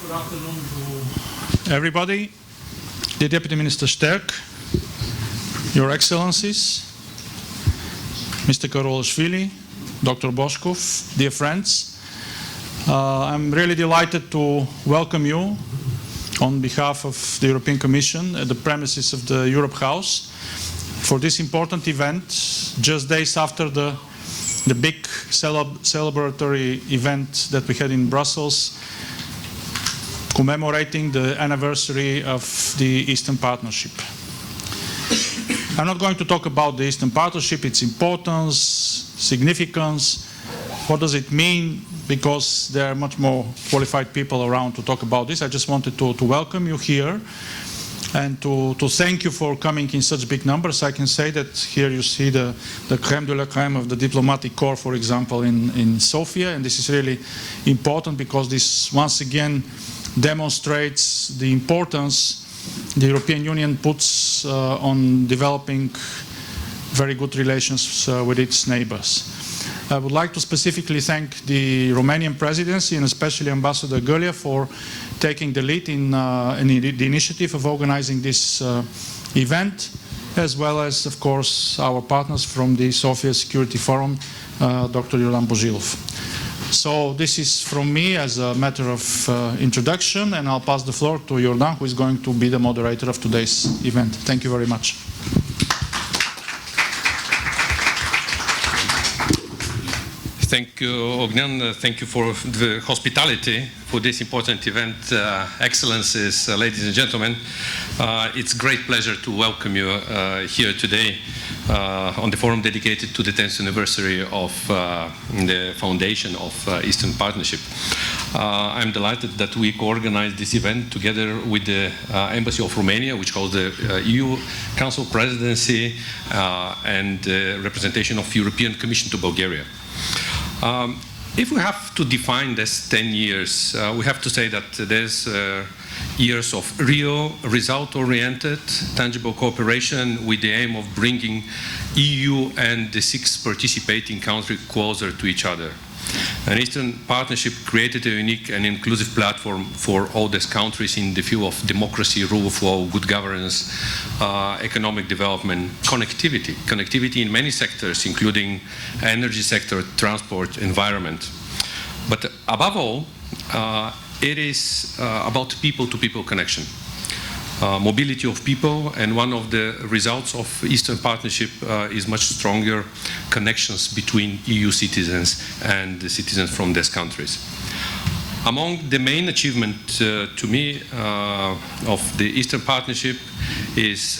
Good afternoon to everybody. The Deputy Minister Sterk, Your Excellencies, Mr. Karolashvili, Dr. Boshkov, dear friends. I'm really delighted to welcome you on behalf of the European Commission at the premises of the Europe House for this important event, just days after the big celebratory event that we had in Brussels, commemorating the anniversary of the Eastern Partnership. I'm not going to talk about the Eastern Partnership, its importance, significance, what does it mean, because there are much more qualified people around to talk about this. I just wanted to welcome you here and to thank you for coming in such big numbers. I can say that here you see the crème de la crème of the diplomatic corps, for example, in Sofia, and this is really important because this once again demonstrates the importance the European Union puts on developing very good relations with its neighbors. I would like to specifically thank the Romanian presidency and especially Ambassador Gălea for taking the lead in the initiative of organizing this event, as well as, of course, our partners from the Sofia Security Forum, Dr. Iulian Bojilov. So this is from me as a matter of introduction, and I'll pass the floor to Iordan, who is going to be the moderator of today's event. Thank you very much. Thank you, Ognan. Thank you for the hospitality for this important event. Excellencies, ladies and gentlemen, it's a great pleasure to welcome you here today on the forum dedicated to the 10th anniversary of the foundation of Eastern Partnership. I'm delighted that we co-organized this event together with the Embassy of Romania, which holds the EU Council Presidency and representation of European Commission to Bulgaria. If we have to define this 10 years, we have to say that there's years of real, result-oriented, tangible cooperation with the aim of bringing EU and the 6 participating countries closer to each other. An Eastern Partnership created a unique and inclusive platform for all these countries in the field of democracy, rule of law, good governance, economic development, connectivity in many sectors, including energy sector, transport, environment. But above all, it is about people-to-people connection. Mobility of people, and one of the results of Eastern Partnership is much stronger connections between EU citizens and the citizens from these countries. Among the main achievements to me of the Eastern Partnership is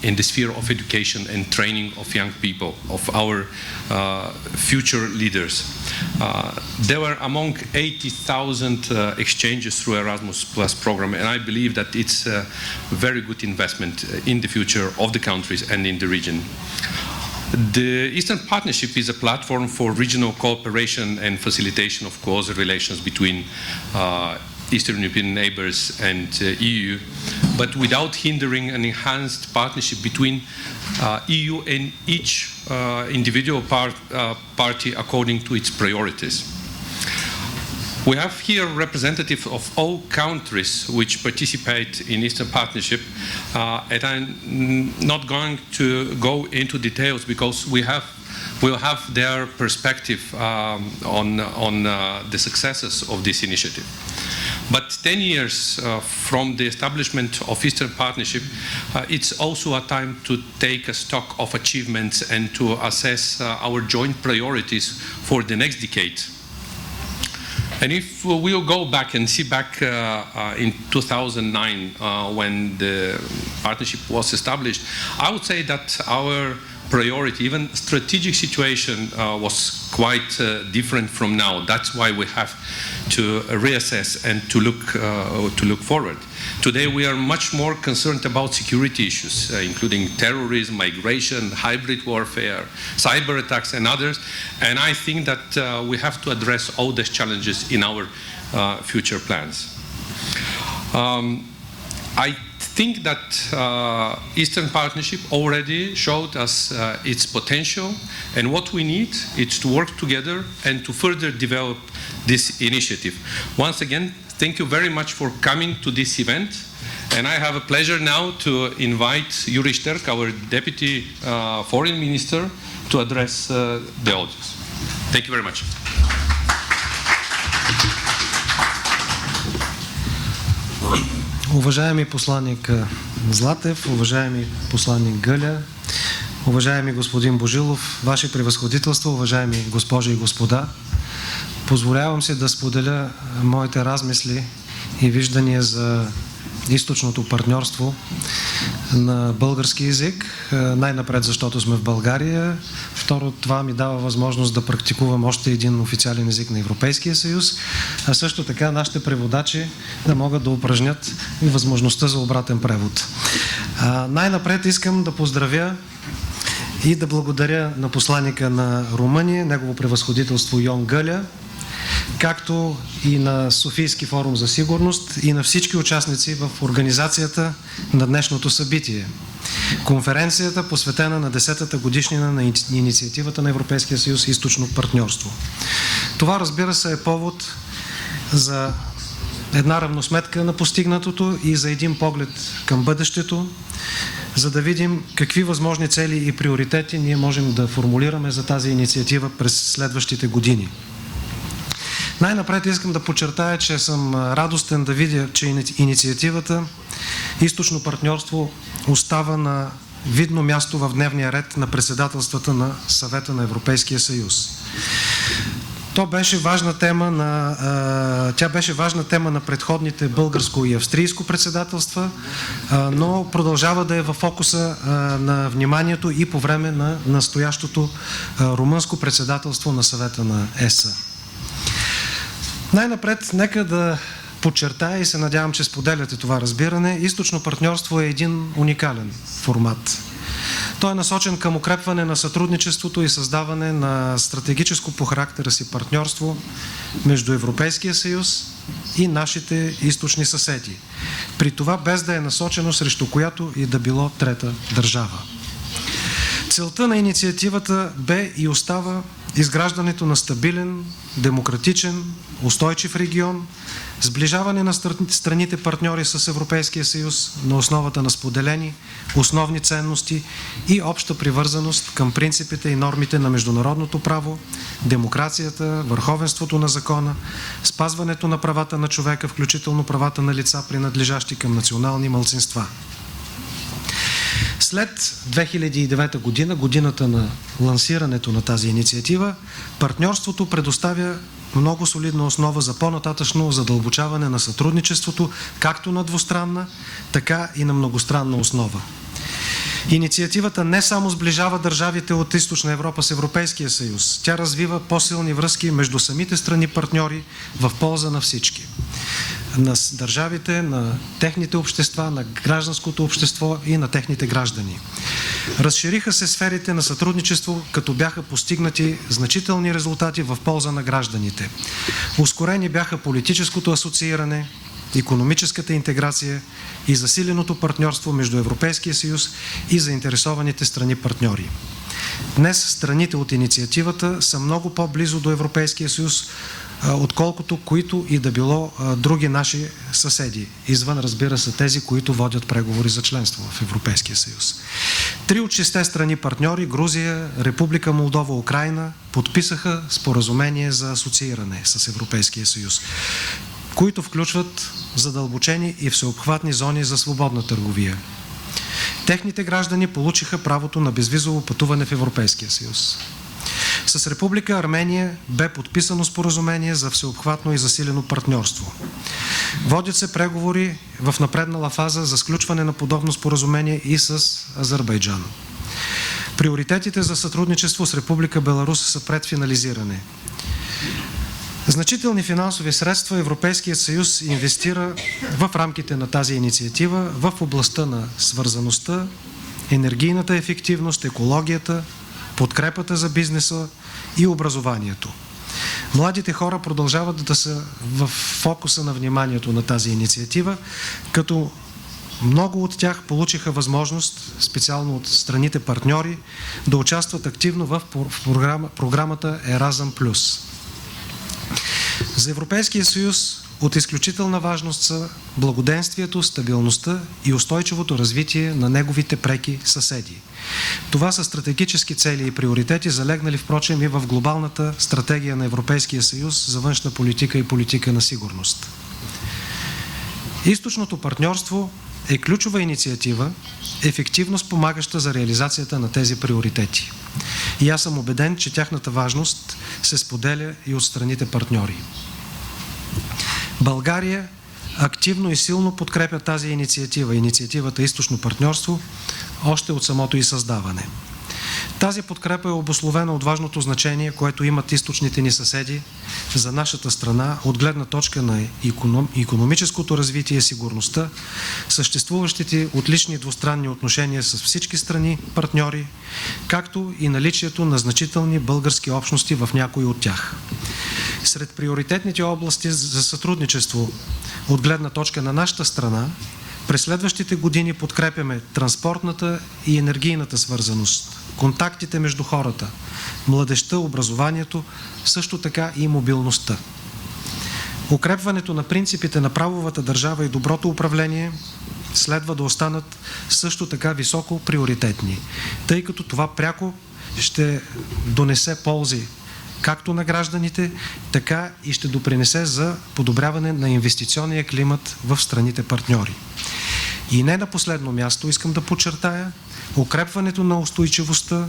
in the sphere of education and training of young people, of our future leaders. There were among 80,000 exchanges through Erasmus Plus program, and I believe that it's a very good investment in the future of the countries and in the region. The Eastern Partnership is a platform for regional cooperation and facilitation of closer relations between Eastern European neighbors and EU, but without hindering an enhanced partnership between EU and each individual party according to its priorities. We have here representatives of all countries which participate in Eastern Partnership, and I'm not going to go into details because we'll have their perspective on the successes of this initiative. But 10 years from the establishment of Eastern Partnership, it's also a time to take a stock of achievements and to assess our joint priorities for the next decade. And if we'll go back and see back in 2009 when the partnership was established, I would say that our priority, even strategic situation was quite different from now. That's why we have to reassess and to look forward. Today we are much more concerned about security issues, including terrorism, migration, hybrid warfare, cyber attacks and others. And I think that we have to address all these challenges in our future plans. I think that Eastern Partnership already showed us its potential, and what we need is to work together and to further develop this initiative. Once again, thank you very much for coming to this event. And I have a pleasure now to invite Yuri Shterk, our Deputy Foreign Minister, to address the audience. Thank you very much. Уважаеми посланник Златев, уважаеми посланник Гъля, уважаеми господин Божилов, Ваше превъзходителство, уважаеми госпожи и господа, позволявам се да споделя моите размисли и виждания за източното партньорство на български език. Най-напред, защото сме в България. Второ, това ми дава възможност да практикувам още един официален език на Европейския съюз, а също така нашите преводачи да могат да упражнят и възможността за обратен превод. Най-напред искам да поздравя и да благодаря на посланника на Румъния, негово превъзходителство Йон Гъля, както и на Софийски форум за сигурност и на всички участници в организацията на днешното събитие. Конференцията, посветена на 10-та годишнина на инициативата на Европейския съюз Източно партньорство. Това, разбира се, е повод за една равносметка на постигнатото и за един поглед към бъдещето, за да видим какви възможни цели и приоритети ние можем да формулираме за тази инициатива през следващите години. Най-напред искам да подчертая, че съм радостен да видя, че инициативата Източно партньорство остава на видно място в дневния ред на председателствата на Съвета на Европейския съюз. Тя беше важна тема на предходните българско и австрийско председателства, но продължава да е във фокуса на вниманието и по време на настоящото румънско председателство на Съвета на ЕС. Най-напред, нека да подчертая и се надявам, че споделяте това разбиране. Източно партньорство е един уникален формат. Той е насочен към укрепване на сътрудничеството и създаване на стратегическо по характера си партньорство между Европейския съюз и нашите източни съседи. При това без да е насочено срещу която и да било трета държава. Целта на инициативата бе и остава изграждането на стабилен, демократичен, устойчив регион, сближаване на страните партньори с Европейския съюз на основата на споделени основни ценности и обща привързаност към принципите и нормите на международното право, демокрацията, върховенството на закона, спазването на правата на човека, включително правата на лица, принадлежащи към национални малцинства. След 2009 година, годината на лансирането на тази инициатива, партньорството предоставя много солидна основа за по-нататъчно задълбочаване на сътрудничеството, както на двустранна, така и на многостранна основа. Инициативата не само сближава държавите от Източна Европа с Европейския съюз, тя развива по-силни връзки между самите страни партньори в полза на всички. На държавите, на техните общества, на гражданското общество и на техните граждани. Разшириха се сферите на сътрудничество, като бяха постигнати значителни резултати в полза на гражданите. Ускорени бяха политическото асоцииране, икономическата интеграция и засиленото партньорство между Европейския съюз и заинтересованите страни партньори. Днес страните от инициативата са много по-близо до Европейския съюз, отколкото които и да било други наши съседи, извън, разбира се, тези, които водят преговори за членство в Европейския съюз. 3 от 6 страни партньори, Грузия, Република Молдова, Украйна, подписаха споразумение за асоцииране с Европейския съюз, които включват задълбочени и всеобхватни зони за свободна търговия. Техните граждани получиха правото на безвизово пътуване в Европейския съюз. С Република Армения бе подписано споразумение за всеобхватно и засилено партньорство. Водят се преговори в напреднала фаза за сключване на подобно споразумение и с Азербайджан. Приоритетите за сътрудничество с Република Беларус са пред финализиране. Значителни финансови средства Европейският съюз инвестира в рамките на тази инициатива в областта на свързаността, енергийната ефективност, екологията, подкрепата за бизнеса и образованието. Младите хора продължават да са в фокуса на вниманието на тази инициатива, като много от тях получиха възможност, специално от страните партньори, да участват активно в програмата Еразъм Плюс. За Европейския съюз от изключителна важност са благоденствието, стабилността и устойчивото развитие на неговите преки съседи. Това са стратегически цели и приоритети, залегнали впрочем и в глобалната стратегия на Европейския съюз за външна политика и политика на сигурност. Източното партньорство е ключова инициатива, ефективно спомагаща за реализацията на тези приоритети. И аз съм убеден, че тяхната важност се споделя и от страните партньори. България активно и силно подкрепя тази инициатива, инициативата Източно партньорство, още от самото и създаване. Тази подкрепа е обусловена от важното значение, което имат източните ни съседи за нашата страна от гледна точка на икономическото развитие и сигурността, съществуващите отлични двустранни отношения с всички страни партньори, както и наличието на значителни български общности в някои от тях. Сред приоритетните области за сътрудничество от гледна точка на нашата страна, през следващите години подкрепяме транспортната и енергийната свързаност, контактите между хората, младежта, образованието, също така и мобилността. Укрепването на принципите на правовата държава и доброто управление следва да останат също така високо приоритетни, тъй като това пряко ще донесе ползи както на гражданите, така и ще допринесе за подобряване на инвестиционния климат в страните партньори. И не на последно място искам да подчертая, укрепването на устойчивостта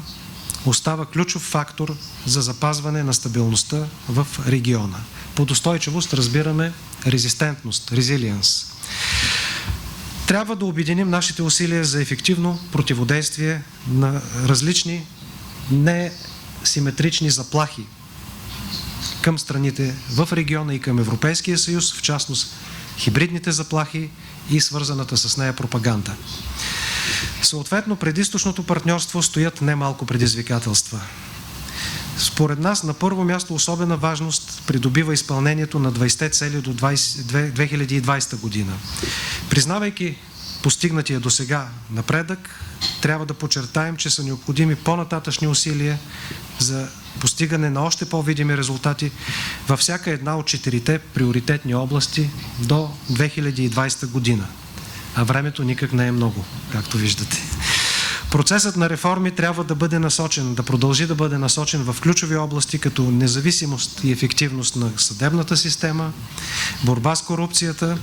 остава ключов фактор за запазване на стабилността в региона. Под устойчивост разбираме резистентност, резилиенс. Трябва да обединим нашите усилия за ефективно противодействие на различни несиметрични заплахи към страните в региона и към Европейския съюз, в частност хибридните заплахи и свързаната с нея пропаганда. Съответно, пред източното партньорство стоят немалко предизвикателства. Според нас, на първо място особена важност придобива изпълнението на 20-те цели до 2020 година. Признавайки постигнатия досега напредък, трябва да подчертаем, че са необходими по-нататъшни усилия за постигане на още по-видими резултати във всяка една от 4-те приоритетни области до 2020 година. А времето никак не е много, както виждате. Процесът на реформи трябва да бъде насочен, да продължи да бъде насочен в ключови области като независимост и ефективност на съдебната система, борба с корупцията,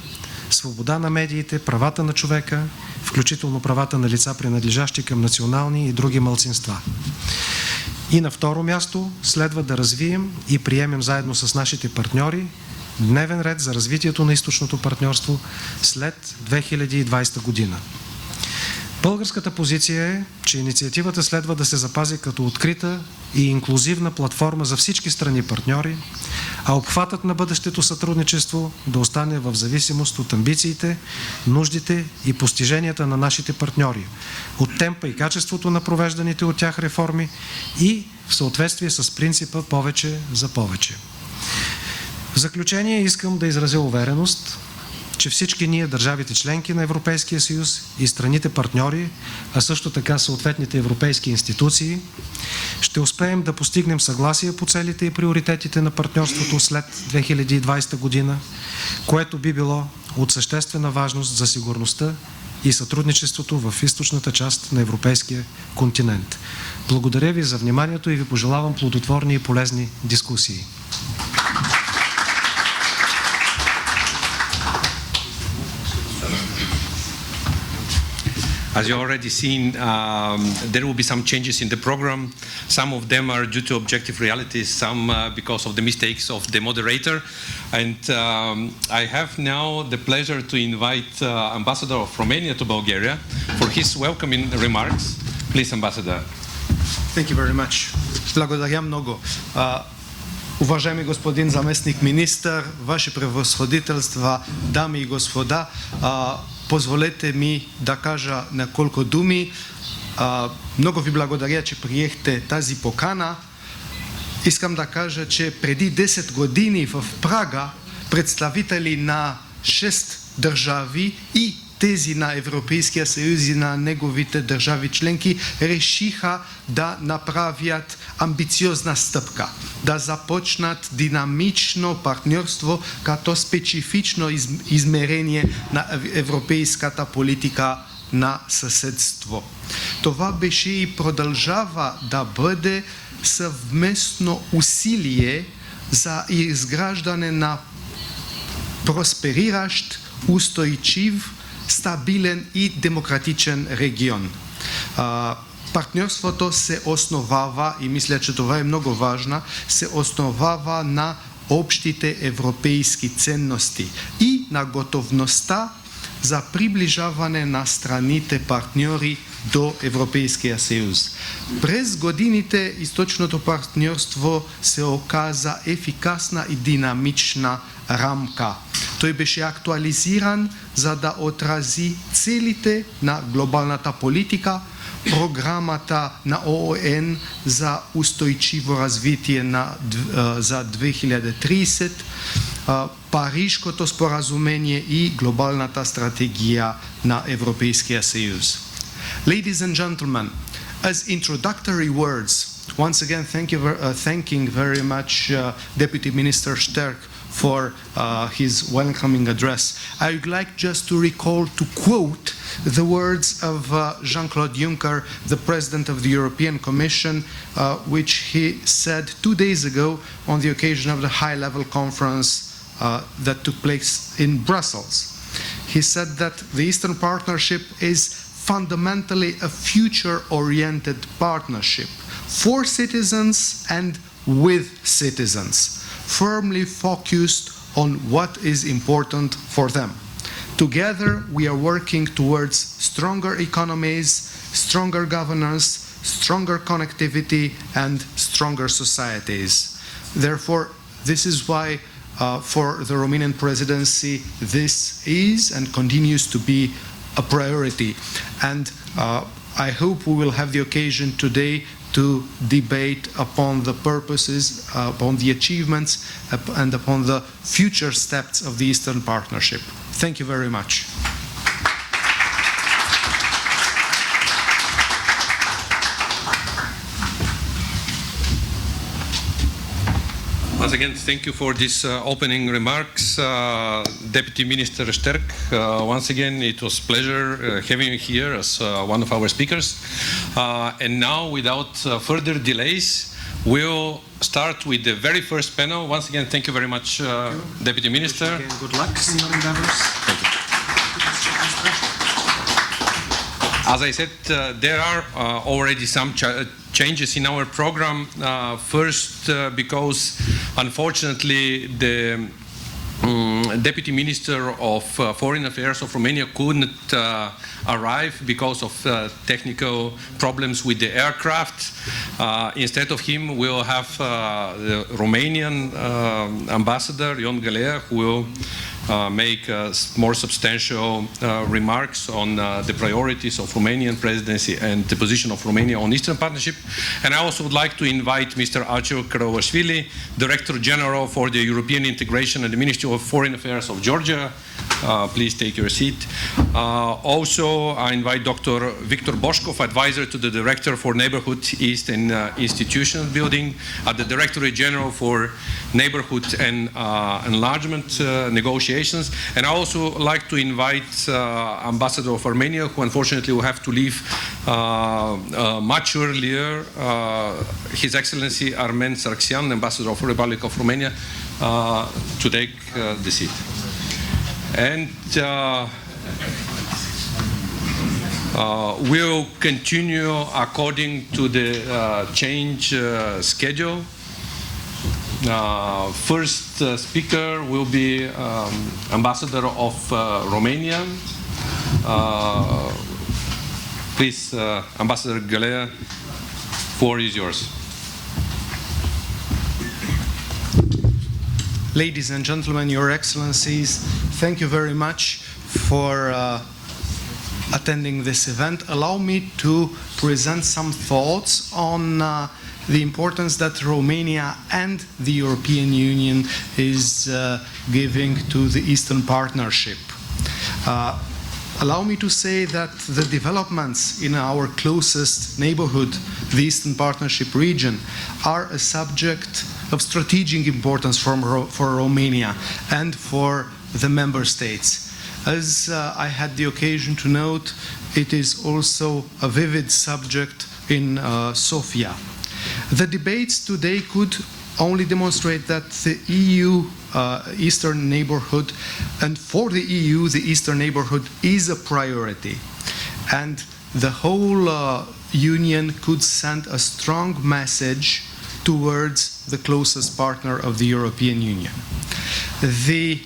свобода на медиите, правата на човека, включително правата на лица, принадлежащи към национални и други малцинства. И на второ място следва да развием и приемем заедно с нашите партньори дневен ред за развитието на източното партньорство след 2020 година. Българската позиция е, че инициативата следва да се запази като открита и инклюзивна платформа за всички страни партньори, а обхватът на бъдещето сътрудничество да остане в зависимост от амбициите, нуждите и постиженията на нашите партньори, от темпа и качеството на провежданите от тях реформи и в съответствие с принципа повече за повече. В заключение искам да изразя увереност, че всички ние, държавите членки на Европейския съюз и страните партньори, а също така съответните европейски институции, ще успеем да постигнем съгласие по целите и приоритетите на партньорството след 2020 година, което би било от съществена важност за сигурността и сътрудничеството в източната част на европейския континент. Благодаря ви за вниманието и ви пожелавам плодотворни и полезни дискусии. As you already seen, there will be some changes in the program. Some of them are due to objective realities, some because of the mistakes of the moderator. And I have now the pleasure to invite Ambassador of Romania to Bulgaria for his welcoming remarks. Please, Ambassador. Thank you very much. Благодаря много. Уважаеми господин заместник министър, Ваше превъзходителства, дами и господа, позволете ми да кажа няколко думи. Много ви благодаря, че приехте тази покана. Искам да кажа, че преди 10 години в Прага представители на 6 държави и тези на Европейския съюз и на неговите държави членки решиха да направят амбициозна стъпка, да започнат динамично партньорство като специфично измерение на европейската политика на съседство. Това беше и продължава да бъде съвместно усилие за изграждане на проспериращ, устойчив, стабилен и демократичен регион. Партньорството се основава, и мисля, че това е много важно, се основава на общите европейски ценности и на готовността за приближаване на страните партньори до Европейския съюз. През годините източното партньорство се оказа ефикасна и динамична рамка. Той беше актуализиран, за да отрази целите на глобалната политика, програмата на ООН за устойчиво развитие за 2030, Парижкото споразумение и глобалната стратегия на Европейския съюз. Ladies and gentlemen, as introductory words, once again thanking very much Deputy Minister Sterck for his welcoming address. I would like just to recall, to quote the words of Jean-Claude Juncker, the President of the European Commission, which he said 2 days ago on the occasion of the high-level conference that took place in Brussels. He said that the Eastern Partnership is fundamentally a future-oriented partnership for citizens and with citizens, firmly focused on what is important for them. Together, we are working towards stronger economies, stronger governance, stronger connectivity, and stronger societies. Therefore, this is why for the Romanian presidency, this is and continues to be a priority. And I hope we will have the occasion today to debate upon the purposes, upon the achievements, and upon the future steps of the Eastern Partnership. Thank you very much. Once again, thank you for these opening remarks, Deputy Minister Sterck. Once again, it was a pleasure having you here as one of our speakers. And now, without further delays, we'll start with the very first panel. Once again, thank you very much, Deputy Minister. Again, good luck in your endeavors. As I said, there are already some changes in our program. First, because unfortunately the Deputy Minister of Foreign Affairs of Romania couldn't arrive because of technical problems with the aircraft. Instead of him, we'll have the Romanian ambassador, Ion Galea, who will make more substantial remarks on the priorities of Romanian presidency and the position of Romania on Eastern Partnership. And I also would like to invite Mr. Archil Karaoashvili, Director General for the European Integration at the Ministry of Foreign Affairs of Georgia. Please take your seat. Also, I invite Dr. Victor Boshkov, Advisor to the Director for Neighborhood East and Institutions Building at the Directorate General for Neighborhood and Enlargement Negotiations. And I also like to invite Ambassador of Armenia, who unfortunately will have to leave much earlier, His Excellency Armen Sargsyan, Ambassador of the Republic of Romania, to take the seat. And we'll continue according to the change schedule. First speaker will be Ambassador of Romania. Please, Ambassador Galea, floor is yours. Ladies and gentlemen, Your Excellencies, thank you very much for attending this event. Allow me to present some thoughts on the importance that Romania and the European Union is giving to the Eastern Partnership. allow me to say that the developments in our closest neighborhood, the Eastern Partnership region, are a subject of strategic importance for Romania and for the member states. As I had the occasion to note, it is also a vivid subject in Sofia. The debates today could only demonstrate that the EU Eastern neighborhood, and for the EU, the Eastern neighborhood is a priority. And the whole Union could send a strong message towards the closest partner of the European Union. The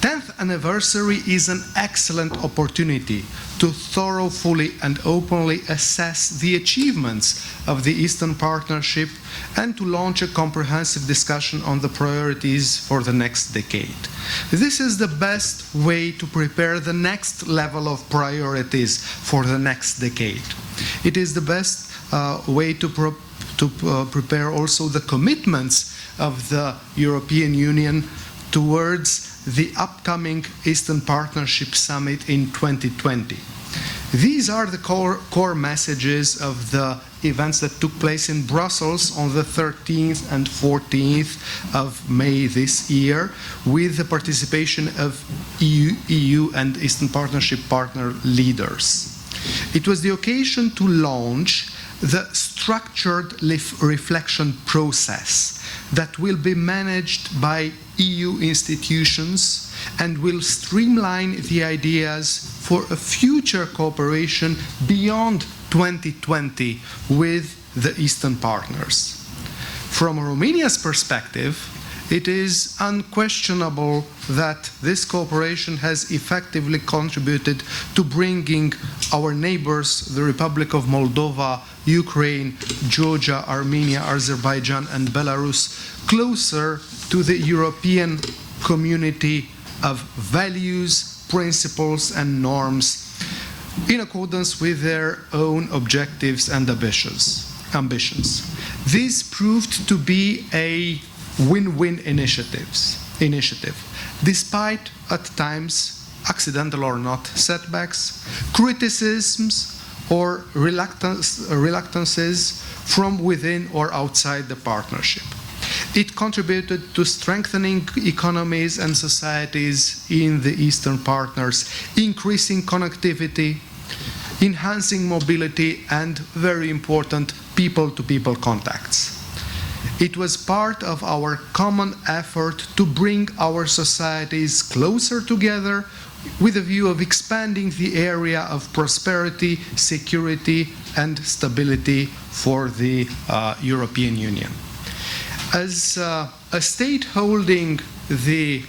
10th anniversary is an excellent opportunity to thoroughly and openly assess the achievements of the Eastern Partnership and to launch a comprehensive discussion on the priorities for the next decade. This is the best way to prepare the next level of priorities for the next decade. It is the best way to prepare also the commitments of the European Union towards the upcoming Eastern Partnership Summit in 2020. These are the core messages of the events that took place in Brussels on the 13th and 14th of May this year, with the participation of EU and Eastern Partnership partner leaders. It was the occasion to launch the structured reflection process that will be managed by EU institutions and will streamline the ideas for a future cooperation beyond 2020 with the Eastern partners. From Romania's perspective, it is unquestionable that this cooperation has effectively contributed to bringing our neighbors, the Republic of Moldova, Ukraine, Georgia, Armenia, Azerbaijan, and Belarus, closer to the European community of values, principles, and norms in accordance with their own objectives and ambitions. This proved to be a win-win initiative, despite at times, accidental or not, setbacks, criticisms, or reluctances from within or outside the partnership. It contributed to strengthening economies and societies in the Eastern partners, increasing connectivity, enhancing mobility, and, very important, people-to-people contacts. It was part of our common effort to bring our societies closer together with a view of expanding the area of prosperity, security, and stability for the European Union. As a state holding the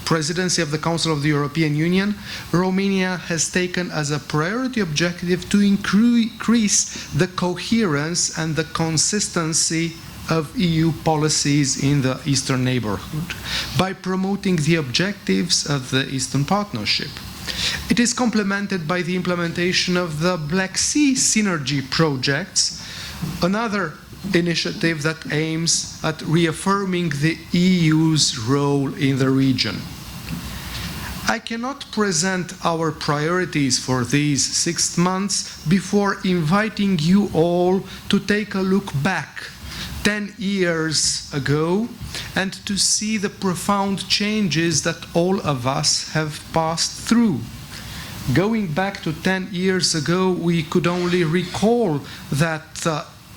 presidency of the Council of the European Union, Romania has taken as a priority objective to increase the coherence and the consistency of EU policies in the Eastern neighborhood by promoting the objectives of the Eastern Partnership. It is complemented by the implementation of the Black Sea Synergy projects, another initiative that aims at reaffirming the EU's role in the region. I cannot present our priorities for these 6 months before inviting you all to take a look back 10 years ago and to see the profound changes that all of us have passed through. Going back to 10 years ago, we could only recall that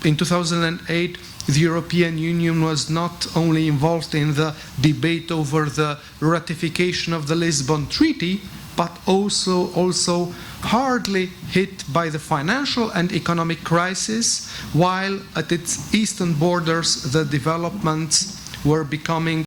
in 2008, the European Union was not only involved in the debate over the ratification of the Lisbon Treaty, but also hardly hit by the financial and economic crisis, while at its eastern borders the developments were becoming